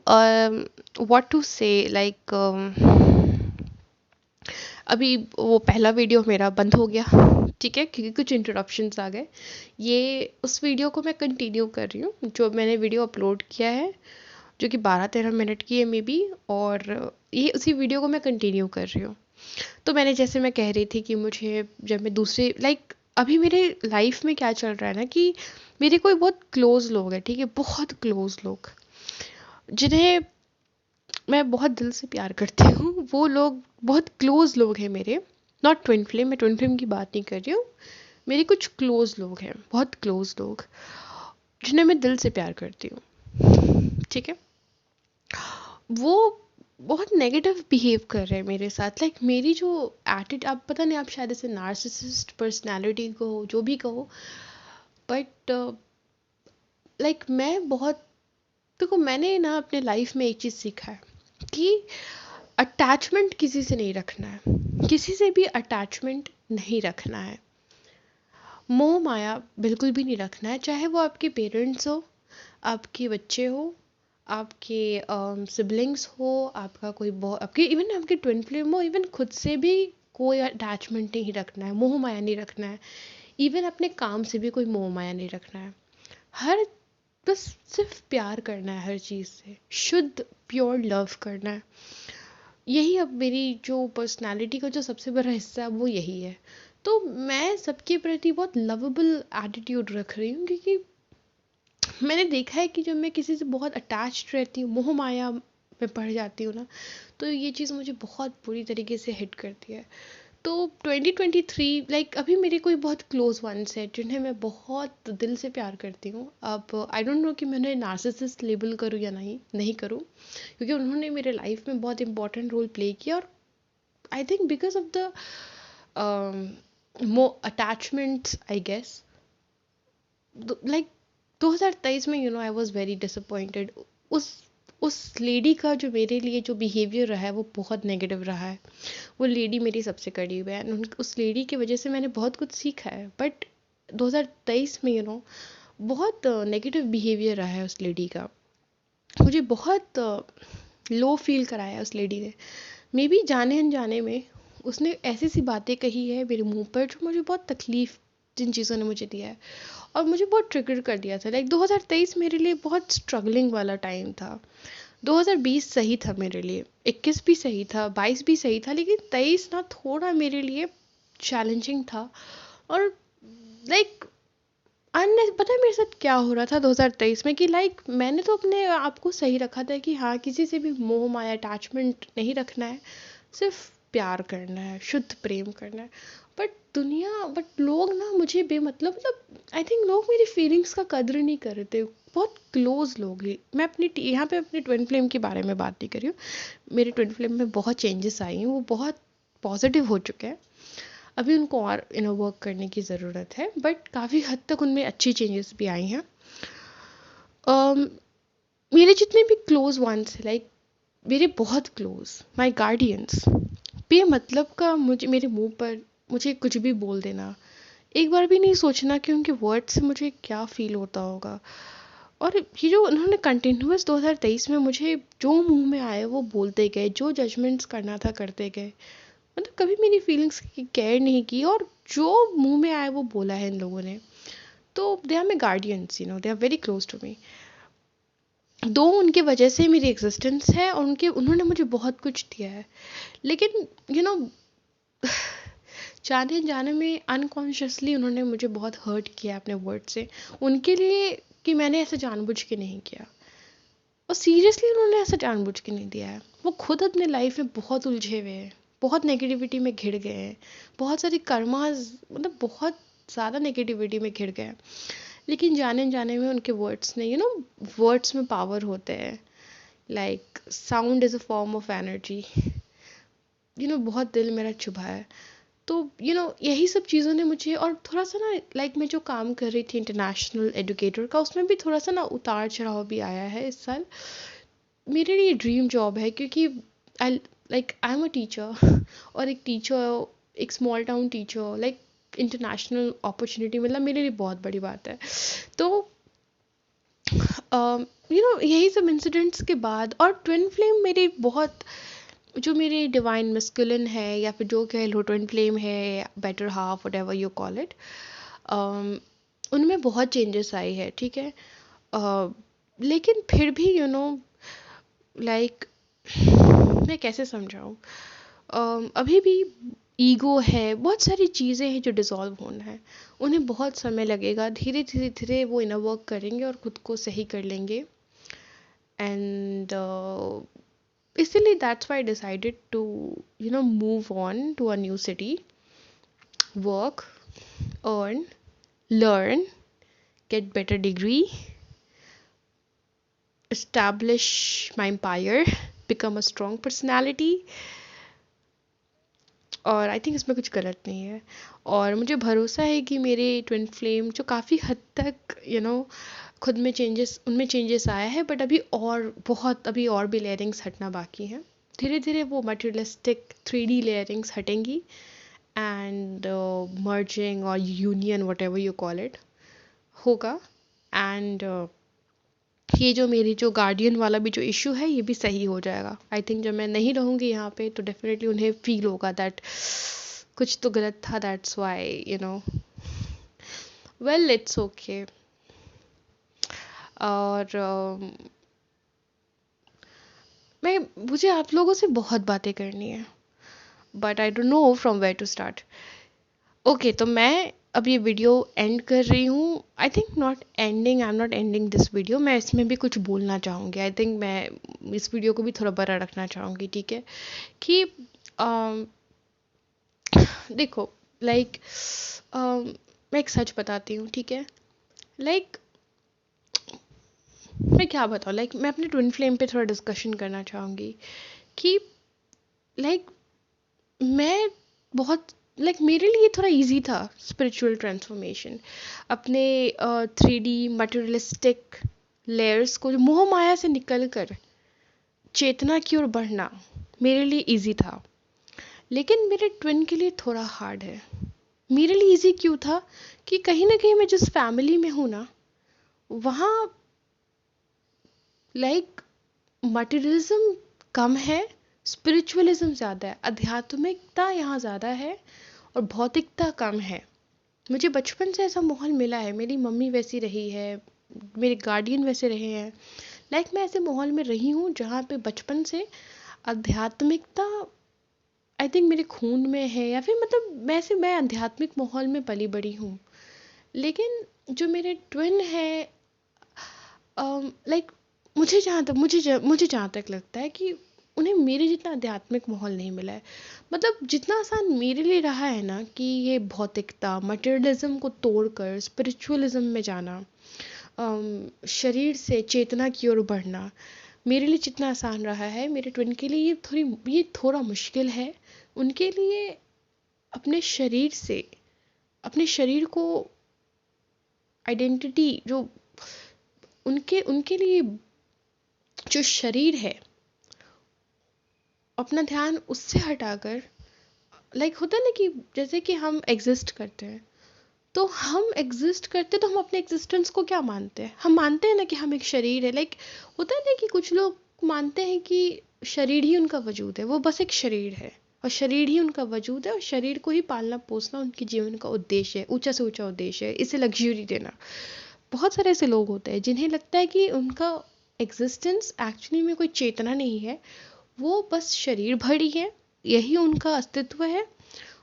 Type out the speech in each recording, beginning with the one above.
What to से like अभी वो पहला वीडियो मेरा बंद हो गया, ठीक है, क्योंकि कुछ इंटरप्शंस आ गए। ये उस वीडियो को मैं कंटिन्यू कर रही हूँ, जो मैंने वीडियो अपलोड किया है, जो कि 12-13 मिनट की है मे बी, और ये उसी वीडियो को मैं कंटिन्यू कर रही हूँ। तो मैंने, जैसे मैं कह रही थी कि मुझे जब मैं दूसरे लाइक अभी मेरे लाइफ में क्या चल रहा है ना, कि मेरे कोई बहुत क्लोज लोग हैं, ठीक है, बहुत क्लोज लोग जिन्हें मैं बहुत दिल से प्यार करती हूँ, वो लोग बहुत क्लोज लोग हैं मेरे। नॉट ट्विन फ्लेम, मैं ट्विन फ्लेम की बात नहीं कर रही हूँ। मेरे कुछ क्लोज लोग हैं, बहुत क्लोज लोग, जिन्हें मैं दिल से प्यार करती हूँ, ठीक है। वो बहुत नेगेटिव बिहेव कर रहे हैं मेरे साथ, लाइक मेरी जो एटिट्यूड, आप पता नहीं, आप शायद इसे नार्सिसिस्ट पर्सनालिटी को जो भी कहो, बट लाइक मैं बहुत, देखो मैंने ना अपने लाइफ में एक चीज़ सीखा है कि अटैचमेंट किसी से नहीं रखना है, किसी से भी अटैचमेंट नहीं रखना है, मोह माया बिल्कुल भी नहीं रखना है, चाहे वो आपके पेरेंट्स हो, आपके बच्चे हो, आपके सिबलिंग्स हो, आपका कोई आपके इवन आपके ट्विन फ्लेम हो, इवन खुद से भी कोई अटैचमेंट नहीं रखना है, मोह माया नहीं रखना है। इवन अपने काम से भी कोई मोह माया नहीं रखना है। हर बस सिर्फ प्यार करना है, हर चीज़ से शुद्ध प्योर लव करना है। यही अब मेरी जो पर्सनालिटी का जो सबसे बड़ा हिस्सा है वो यही है। तो मैं सबके प्रति बहुत लवेबल एटीट्यूड रख रही हूँ, क्योंकि मैंने देखा है कि जब मैं किसी से बहुत अटैच्ड रहती हूँ, मोह माया में पड़ जाती हूँ ना, तो ये चीज़ मुझे बहुत बुरी तरीके से हिट करती है। तो 2023 लाइक अभी मेरे कोई बहुत क्लोज वंस है जिन्हें मैं बहुत दिल से प्यार करती हूँ। अब आई डोंट नो कि मैं उन्हें नार्सिसिस्ट लेबल करूँ या नहीं नहीं करूँ, क्योंकि उन्होंने मेरे लाइफ में बहुत इंपॉर्टेंट रोल प्ले किया, और I think because of the मो अटैचमेंट्स आई गेस, लाइक 2023 में आई वॉज वेरी डिसअपॉइंटेड। उस उस लेडी का जो मेरे लिए जो बिहेवियर रहा है वो बहुत नेगेटिव रहा है। वो लेडी मेरी सबसे करीब है, उस लेडी की वजह से मैंने बहुत कुछ सीखा है, बट 2023 में बहुत नेगेटिव बिहेवियर रहा है उस लेडी का। मुझे बहुत लो फील कराया है उस लेडी ने, मे बी जाने अनजाने में उसने ऐसी सी बातें कही है मेरे मुंह पर जो मुझे बहुत तकलीफ, जिन चीज़ों ने मुझे दिया है, और मुझे बहुत ट्रिगर कर दिया था। लाइक 2023 मेरे लिए बहुत स्ट्रगलिंग वाला टाइम था। 2020 सही था मेरे लिए, 21 भी सही था, 22 भी सही था, लेकिन 23 ना थोड़ा मेरे लिए चैलेंजिंग था। और लाइक अन्य पता है मेरे साथ क्या हो रहा था 2023 में, कि लाइक मैंने तो अपने आप को सही रखा था कि हाँ, किसी से भी मोह माया अटैचमेंट नहीं रखना है, सिर्फ प्यार करना है, शुद्ध प्रेम करना है। बट लोग ना मुझे बेमतलब, मतलब आई थिंक लोग मेरी फीलिंग्स का कदर नहीं कर रहे थे। बहुत क्लोज लोग ही, मैं अपनी यहाँ पे अपने ट्विन फ्लेम के बारे में बात नहीं कर रही हूँ, मेरे ट्विन फ्लेम में बहुत चेंजेस आई हैं, वो बहुत पॉजिटिव हो चुके हैं। अभी उनको और वर्क करने की ज़रूरत है, बट काफ़ी हद तक उनमें अच्छी चेंजेस भी आई हैं। um, मेरे जितने भी क्लोज वंस हैं, लाइक मेरे बहुत क्लोज माय गार्डियंस, बेमतलब का मुझे मेरे मुंह पर मुझे कुछ भी बोल देना, एक बार भी नहीं सोचना कि उनके वर्ड से मुझे क्या फील होता होगा। और ये जो उन्होंने कंटिन्यूअस 2023 में मुझे जो मुंह में आए वो बोलते गए, जो जजमेंट्स करना था करते गए, मतलब कभी मेरी फीलिंग्स की केयर नहीं की, और जो मुंह में आए वो बोला है इन लोगों ने। तो they are my guardians, they are very close to me. दो उनकी वजह से मेरी एग्जिस्टेंस है, और उन्होंने मुझे बहुत कुछ दिया है, लेकिन यू नो जाने जाने में अनकॉन्शियसली उन्होंने मुझे बहुत हर्ट किया अपने वर्ड से, उनके लिए, कि मैंने ऐसे जानबूझ के नहीं किया, और सीरियसली उन्होंने ऐसा जानबूझ के नहीं दिया है। वो खुद अपने लाइफ में बहुत उलझे हुए हैं, बहुत नेगेटिविटी में घिर गए हैं, बहुत सारी कर्मास, मतलब बहुत ज़्यादा नेगेटिविटी में घिर गए हैं, लेकिन जाने जाने में उनके वर्ड्स ने वर्ड्स में पावर होते हैं। Like sound is a form of energy, बहुत दिल मेरा चुभा है। तो यही सब चीज़ों ने मुझे, और थोड़ा सा ना लाइक मैं जो काम कर रही थी इंटरनेशनल एजुकेटर का, उसमें भी थोड़ा सा ना उतार चढ़ाव भी आया है इस साल। मेरे लिए ड्रीम जॉब है, क्योंकि आई एम अ टीचर, और एक टीचर, एक small town teacher, like international opportunity मतलब मेरे लिए बहुत बड़ी बात है। तो यही सब इंसिडेंट्स के बाद, और ट्विन फ्लेम मेरी बहुत, जो मेरी डिवाइन मस्कुलिन है या फिर जो कह लो ट्विन फ्लेम है, better half, whatever you call it, उनमें बहुत चेंजेस आई है, ठीक है। लेकिन फिर भी लाइक मैं कैसे समझाऊँ, अभी भी ईगो है, बहुत सारी चीज़ें हैं जो डिसॉल्व होना है, उन्हें बहुत समय लगेगा, धीरे धीरे धीरे वो इनर वर्क करेंगे और खुद को सही कर लेंगे। एंड इसीलिए that's why decided to move on to a new city, work, earn, learn, get better degree, establish my empire, become a strong personality। और आई थिंक इसमें कुछ गलत नहीं है, और मुझे भरोसा है कि मेरे ट्विन फ्लेम जो काफ़ी हद तक खुद में चेंजेस, उनमें चेंजेस आया है, बट अभी और बहुत, अभी और भी लेयरिंग्स हटना बाकी हैं। धीरे धीरे वो मटेरियलिस्टिक 3D लेयरिंग्स हटेंगी, एंड मर्जिंग और union, whatever you call it, होगा। एंड ये जो मेरी जो गार्डियन वाला भी जो इशू है, ये भी सही हो जाएगा। आई थिंक जब मैं नहीं रहूँगी यहाँ पे, तो डेफिनेटली उन्हें फील होगा दैट कुछ तो गलत था, that's why well, it's okay. और मुझे आप लोगों से बहुत बातें करनी है, but I don't know from where to start. Okay, तो मैं अब ये वीडियो एंड कर रही हूँ। I think not ending, I am not ending this video. मैं इसमें भी कुछ बोलना चाहूँगी। आई थिंक मैं इस वीडियो को भी थोड़ा बड़ा रखना चाहूँगी, ठीक है। कि देखो, लाइक मैं एक सच बताती हूँ, ठीक है। लाइक मैं क्या बताऊँ, लाइक मैं अपने ट्विन फ्लेम पे थोड़ा डिस्कशन करना चाहूँगी कि लाइक मैं बहुत, मेरे लिए थोड़ा इजी था स्पिरिचुअल ट्रांसफॉर्मेशन, अपने 3D मटेरियलिस्टिक लेयर्स को, जो मोह माया से निकल कर चेतना की ओर बढ़ना मेरे लिए इजी था। लेकिन मेरे ट्विन के लिए थोड़ा हार्ड है। मेरे लिए इजी क्यों था कि कहीं ना कहीं मैं जिस फैमिली में हूँ ना, वहाँ मटेरियलिज्म कम है, स्पिरिचुअलिज्म ज़्यादा है, आध्यात्मिकता यहाँ ज़्यादा है और भौतिकता कम है। मुझे बचपन से ऐसा माहौल मिला है, मेरी मम्मी वैसी रही है, मेरे गार्डियन वैसे रहे हैं। मैं ऐसे माहौल में रही हूँ जहाँ पे बचपन से आध्यात्मिकता आई थिंक मेरे खून में है, या फिर मैं आध्यात्मिक माहौल में पली बड़ी हूँ। लेकिन जो मेरे ट्विन है, लाइक मुझे जहाँ तक लगता है कि उन्हें मेरे जितना आध्यात्मिक माहौल नहीं मिला है। जितना आसान मेरे लिए रहा है ना कि ये भौतिकता मटेरियलिज्म को तोड़कर स्पिरिचुअलिज्म में जाना, शरीर से चेतना की ओर बढ़ना, मेरे लिए जितना आसान रहा है, मेरे ट्विन के लिए ये थोड़ा मुश्किल है। उनके लिए अपने शरीर से, अपने शरीर को आइडेंटिटी, जो उनके उनके लिए जो शरीर है, अपना ध्यान उससे हटाकर, होता है ना कि जैसे कि हम एग्जिस्ट करते हैं, तो हम अपने एग्जिस्टेंस को क्या मानते हैं? हम मानते हैं ना कि हम एक शरीर है। होता है ना कि कुछ लोग मानते हैं कि शरीर ही उनका वजूद है, वो बस एक शरीर है और शरीर ही उनका वजूद है, और शरीर को ही पालना पोसना उनके जीवन का उद्देश्य है, ऊंचा से ऊंचा उद्देश्य है, इसे लग्जरी देना। बहुत सारे ऐसे लोग होते हैं जिन्हें लगता है कि उनका एग्जिस्टेंस एक्चुअली में कोई चेतना नहीं है, वो बस शरीर भरी है, यही उनका अस्तित्व है,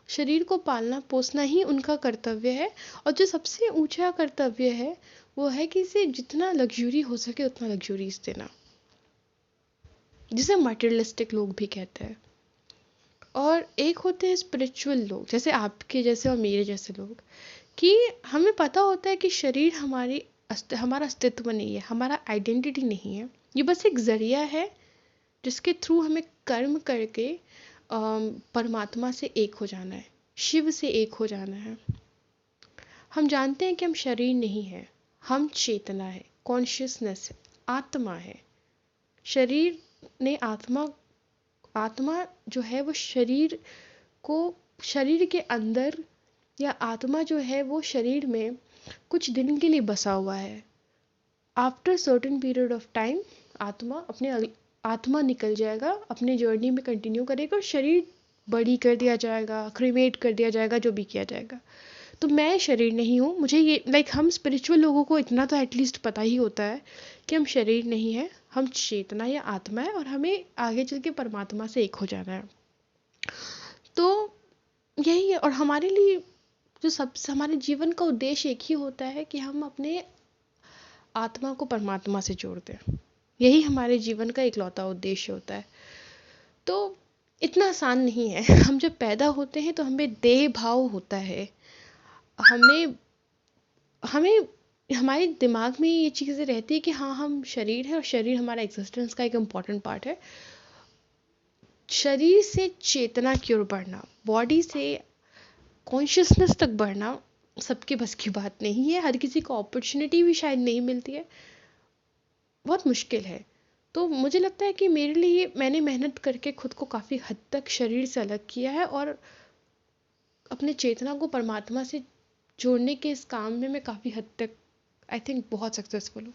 शरीर को पालना पोसना ही उनका कर्तव्य है। और जो सबसे ऊंचा कर्तव्य है, वो है कि इसे जितना लग्जरी हो सके उतना लग्जरीज देना, जिसे मटेरियलिस्टिक लोग भी कहते हैं। और एक होते हैं स्पिरिचुअल लोग, जैसे आपके जैसे और मेरे जैसे लोग, कि हमें पता होता है कि शरीर हमारा अस्तित्व नहीं है, हमारा आइडेंटिटी नहीं है, ये बस एक जरिया है जिसके थ्रू हमें कर्म करके परमात्मा से एक हो जाना है, शिव से एक हो जाना है। हम जानते हैं कि हम शरीर नहीं है, हम चेतना है, कॉन्शियसनेस है, आत्मा है। शरीर ने आत्मा जो है वो शरीर के अंदर, या आत्मा जो है वो शरीर में कुछ दिन के लिए बसा हुआ है, after certain period of time आत्मा निकल जाएगा, अपने जर्नी में कंटिन्यू करेगा और शरीर बड़ी कर दिया जाएगा, क्रिमेट कर दिया जाएगा, जो भी किया जाएगा। तो मैं शरीर नहीं हूँ। मुझे ये हम स्पिरिचुअल लोगों को इतना तो एटलीस्ट पता ही होता है कि हम शरीर नहीं है, हम चेतना या आत्मा है और हमें आगे चल के परमात्मा से एक हो जाना है। तो यही है। और हमारे लिए जो सबसे हमारे जीवन का उद्देश्य एक ही होता है कि हम अपने आत्मा को परमात्मा से जोड़ दें। यही हमारे जीवन का इकलौता उद्देश्य होता है। तो इतना आसान नहीं है। हम जब पैदा होते हैं तो हमें देह भाव होता है, हमें हमें हमारे दिमाग में ये चीज़ें रहती है कि हाँ हम शरीर है और शरीर हमारा एग्जिस्टेंस का एक इम्पॉर्टेंट पार्ट है। शरीर से चेतना की ओर बढ़ना, बॉडी से कॉन्शियसनेस तक बढ़ना सबके बस की बात नहीं है। हर किसी को अपॉर्चुनिटी भी शायद नहीं मिलती है, बहुत मुश्किल है। तो मुझे लगता है कि मेरे लिए मैंने मेहनत करके खुद को काफ़ी हद तक शरीर से अलग किया है और अपने चेतना को परमात्मा से जोड़ने के इस काम में मैं काफ़ी हद तक आई थिंक बहुत सक्सेसफुल हूँ।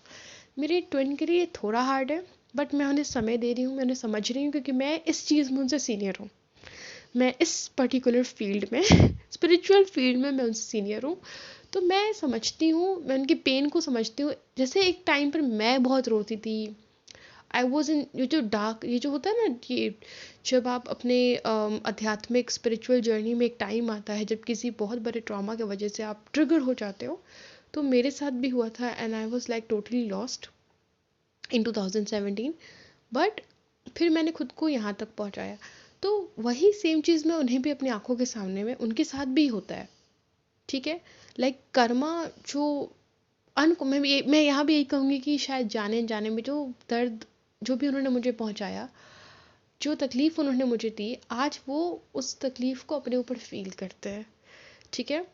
मेरे ट्विन के लिए थोड़ा हार्ड है, बट मैं उन्हें समय दे रही हूँ, मैं उन्हें समझ रही हूँ, क्योंकि मैं इस चीज़ में उनसे सीनियर हूँ। मैं इस पर्टिकुलर फील्ड में स्पिरिचुअल फील्ड में मैं उनसे सीनियर हूँ। तो मैं समझती हूँ, मैं उनके पेन को समझती हूँ। जैसे एक टाइम पर मैं बहुत रोती थी, आई वॉज इन ये जो डार्क, ये जो होता है ना, ये जब आप अपने आध्यात्मिक स्पिरिचुअल जर्नी में एक टाइम आता है जब किसी बहुत बड़े ट्रॉमा की वजह से आप ट्रिगर हो जाते हो। तो मेरे साथ भी हुआ था and I was like totally lost in 2017। But फिर मैंने खुद को यहाँ तक पहुँचाया। तो वही सेम चीज़ मैं उन्हें भी अपनी आंखों के सामने में उनके साथ भी होता है। ठीक है, कर्मा जो मैं यहाँ भी यही कहूँगी कि शायद जाने जाने में जो दर्द जो भी उन्होंने मुझे पहुँचाया, जो तकलीफ़ उन्होंने मुझे दी, आज वो उस तकलीफ़ को अपने ऊपर फील करते हैं। ठीक है।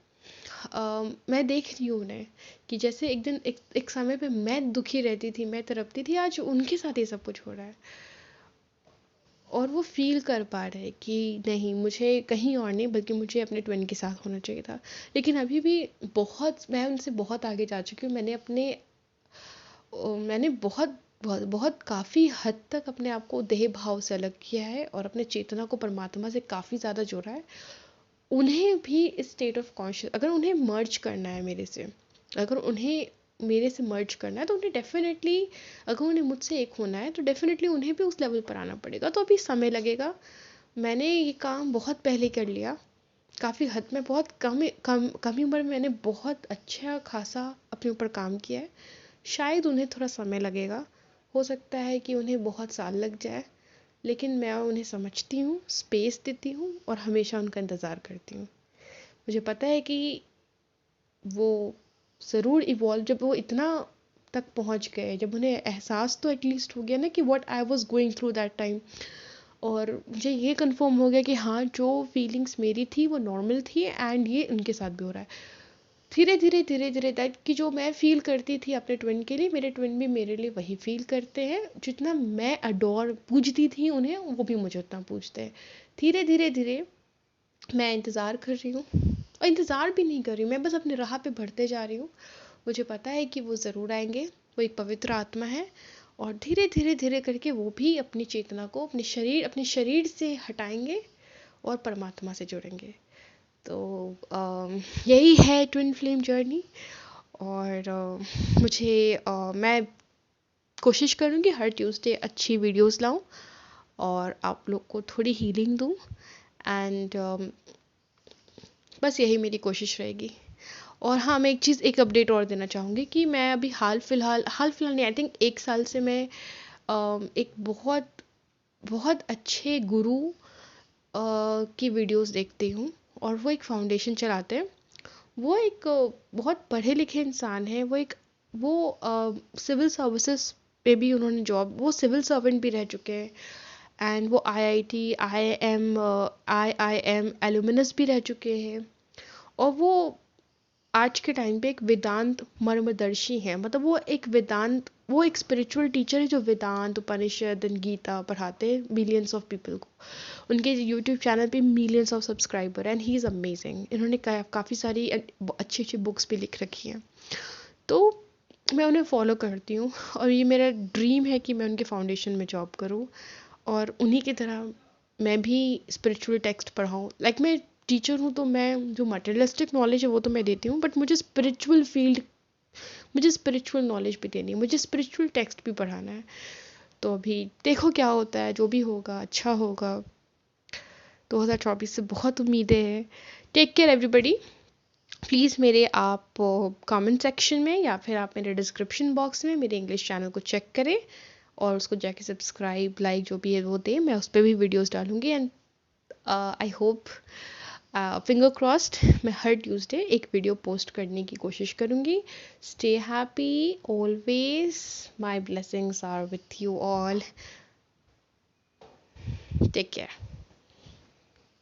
मैं देख रही हूँ उन्हें कि जैसे एक दिन एक समय पे मैं दुखी रहती थी, मैं तड़पती थी, आज उनके साथ ये सब कुछ हो रहा है और वो फील कर पा रहे हैं कि नहीं, मुझे कहीं और नहीं बल्कि मुझे अपने ट्विन के साथ होना चाहिए था। लेकिन अभी भी मैं उनसे बहुत आगे जा चुकी हूँ। मैंने बहुत बहुत बहुत काफ़ी हद तक अपने आप को देह भाव से अलग किया है और अपने चेतना को परमात्मा से काफ़ी ज़्यादा जोड़ा है। उन्हें भी इस स्टेट ऑफ कॉन्शियस, अगर उन्हें मर्ज करना है मेरे से, अगर उन्हें मेरे से मर्ज करना है, तो उन्हें डेफिनेटली, अगर उन्हें मुझसे एक होना है तो डेफिनेटली उन्हें भी उस लेवल पर आना पड़ेगा। तो अभी समय लगेगा। मैंने ये काम बहुत पहले कर लिया, काफ़ी हद में, बहुत कम ही उम्र में मैंने बहुत अच्छा खासा अपने ऊपर काम किया है। शायद उन्हें थोड़ा समय लगेगा, हो सकता है कि उन्हें बहुत साल लग जाए, लेकिन मैं उन्हें समझती हूँ, स्पेस देती हूँ और हमेशा उनका इंतज़ार करती हूँ। मुझे पता है कि वो ज़रूर इवॉल्व, जब वो इतना तक पहुँच गए, जब उन्हें एहसास तो एटलीस्ट हो गया ना कि what I was going through that time, और मुझे ये कंफर्म हो गया कि हाँ, जो फीलिंग्स मेरी थी वो नॉर्मल थी एंड ये उनके साथ भी हो रहा है। धीरे धीरे दैट कि जो मैं फील करती थी अपने ट्विन के लिए, मेरे ट्विन भी मेरे लिए वही फील करते हैं। जितना मैं अडोर पूजती थी उन्हें, वो भी मुझे उतना पूजते हैं। धीरे धीरे मैं इंतज़ार कर रही हूँ, और इंतज़ार भी नहीं कर रही हूँ, मैं बस अपने राह पे बढ़ते जा रही हूँ। मुझे पता है कि वो ज़रूर आएंगे। वो एक पवित्र आत्मा है और धीरे करके वो भी अपनी चेतना को अपने शरीर से हटाएंगे और परमात्मा से जुड़ेंगे। तो यही है ट्विन फ्लेम जर्नी। और मैं कोशिश करूँगी हर ट्यूसडे अच्छी वीडियोस लाऊं और आप लोग को थोड़ी हीलिंग दूं। एंड बस यही मेरी कोशिश रहेगी। और हाँ, मैं एक अपडेट और देना चाहूँगी कि मैं अभी हाल फिलहाल नहीं, आई थिंक 1 साल से मैं एक बहुत बहुत अच्छे गुरु की वीडियोस देखती हूँ। और वो एक फाउंडेशन चलाते हैं। वो एक बहुत पढ़े लिखे इंसान है। वो सिविल सर्विसेज पे भी उन्होंने जॉब, वो सिविल सर्वेंट भी रह चुके हैं एंड वो आईआईटी आईआईएम एलुमिनस भी रह चुके हैं। और वो आज के टाइम पे एक वेदांत मर्मदर्शी हैं। मतलब वो एक स्पिरिचुअल टीचर है जो वेदांत, उपनिषद एंड गीता पढ़ाते हैं मिलियंस ऑफ पीपल को। उनके यूट्यूब चैनल पे millions of subscriber and he is amazing. इन्होंने काफ़ी सारी अच्छी अच्छी बुक्स भी लिख रखी हैं। तो मैं उन्हें फॉलो करती हूँ और ये मेरा ड्रीम है कि मैं उनके फाउंडेशन में जॉब करूँ और उन्हीं की तरह मैं भी स्पिरिचुअल टेक्स्ट पढ़ाऊँ। लाइक मैं टीचर हूँ तो मैं जो मटेरियलिस्टिक नॉलेज है वो तो मैं देती हूँ, बट मुझे स्पिरिचुअल नॉलेज भी देनी है, मुझे स्पिरिचुअल टेक्स्ट भी पढ़ाना है। तो अभी देखो क्या होता है, जो भी होगा अच्छा होगा। 2024 से बहुत उम्मीदें हैं। Take care everybody. प्लीज़ मेरे आप कमेंट सेक्शन में या फिर आप मेरे डिस्क्रिप्शन बॉक्स में मेरे इंग्लिश चैनल को चेक करें और उसको जाके सब्सक्राइब लाइक जो भी है वो दें। मैं उस पर भी वीडियोस डालूंगी and I hope, finger crossed, मैं हर ट्यूसडे एक वीडियो पोस्ट करने की कोशिश करूंगी। Stay happy always, my blessings are with you all, take care.